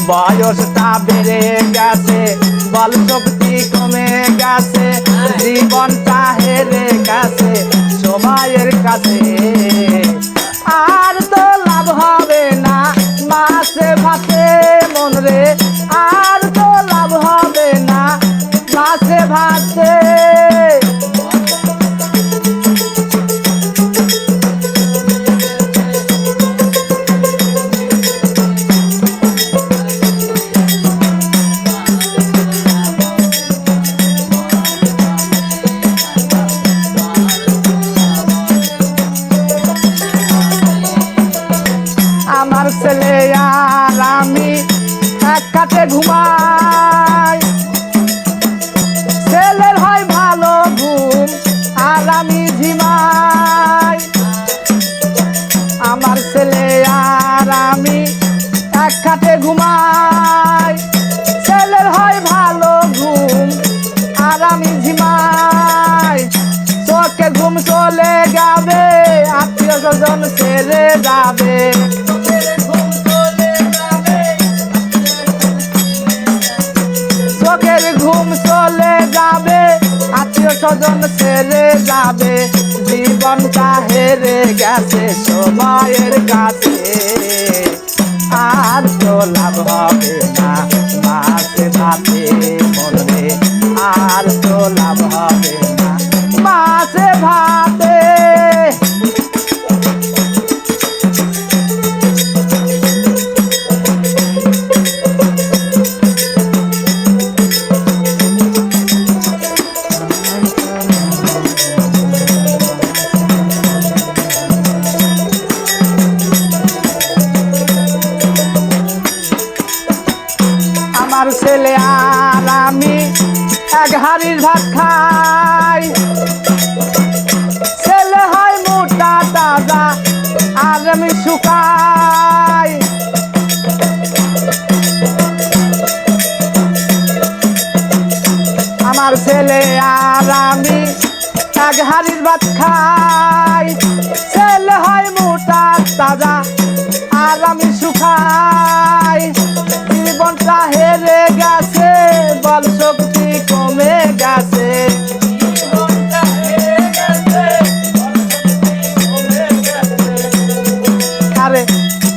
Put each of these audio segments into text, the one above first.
বয়সটা বেড়ে গেছে, বল শক্তি কমে গেছে, জীবনটা হেরে গেছে সময়ের কাছে। আর তো লাভ হবে না মাছে ভাতে মন রে, আর তো লাভ হবে না মাছে ভাতে। আমার ছেলে আর আমি এক কাটে ঘুমাই, ছেলের হয় ভালো ঘুম আর আমি ঝিমাই। আমার ছেলে আর আমি এক কাটে ঘুমাই, ছেলের হয় ভালো ঘুম আর আমি ঝিমাই। চোখে ঘুম চলে যাবে, আত্মীয় স্বজন ছেড়ে যাবে, চোখের ঘুম চলে যাবে, আত্মীয় স্বজন ছেড়ে যাবে, জীবনটা হেরে গেছে সময়ের কাছে। আর তো লাভ হবে না মাছে ভাতে মন রে, আর তো লাভ হবে না মাছে ভাতে। আমার ছেলে আর আমি এক হাড়ির ভাত খাই, ছেলে হয় মোটা তাজা আর আমি শুকাই। আমার ছেলে আর আমি এক হাড়ির ভাত খাই, ছেলে হয় মোটা তাজা আর আমি শুকাই। জীবনটা হেরে গেছে, বল শক্তি কমে গেছে, আরে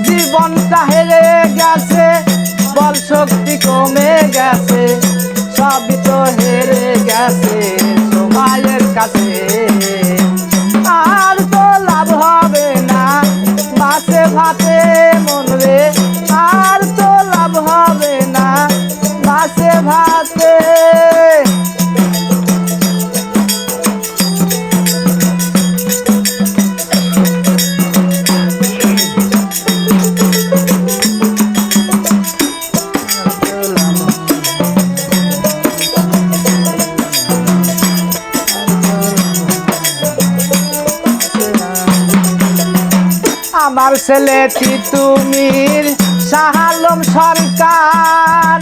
জীবনটা হেরে গেছে, বল শক্তি কমে গেছে, সবই তো হেরে গেছে সময়ের কাছে। আর তো লাভ হবে না মাছে ভাতে মন রে, আর তো লাভ হবে না মাছে ভাতে। আমার ছেলে তিতুমির শাহ আলম সরকার,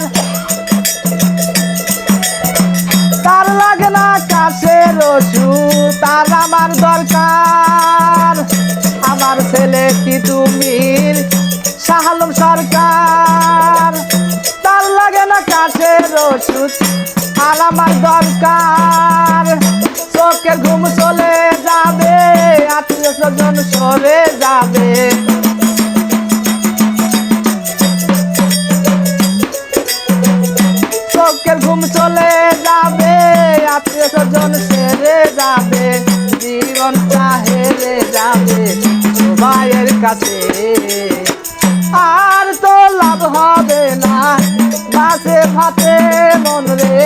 তার লাগে না কাছের ওষুধ, তার আমার দরকার। আমার ছেলে তিতুমির শাহ আলম সরকার, তার লাগে না কাছের ওষুধ আর আমার দরকার। চোখের ঘুম চলে যাবে, আত্মীয় স্বজন সরে যাবে, চোখের ঘুম চলে যাবে, আত্মীয় স্বজন সেরে যাবে, জীবনটা হেরে যাবে সবাইয়ের কাছে। আর তো লাভ হবে না মাছে ভাতে মন রে,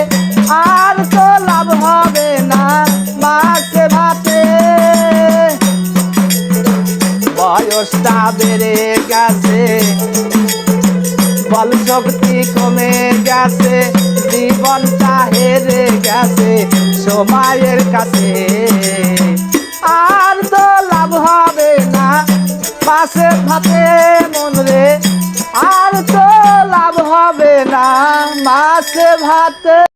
আর তো লাভ হবে না মাছে ভাতে। বয়সটা বেড়ে গেছে, বল শক্তি কমে গেছে, জীবনটা হেরে গেছে সময়ের কাছে। আর তো লাভ হবে না মাছে ভাতে মন রে, আর তো লাভ হবে না মাছে ভাতে।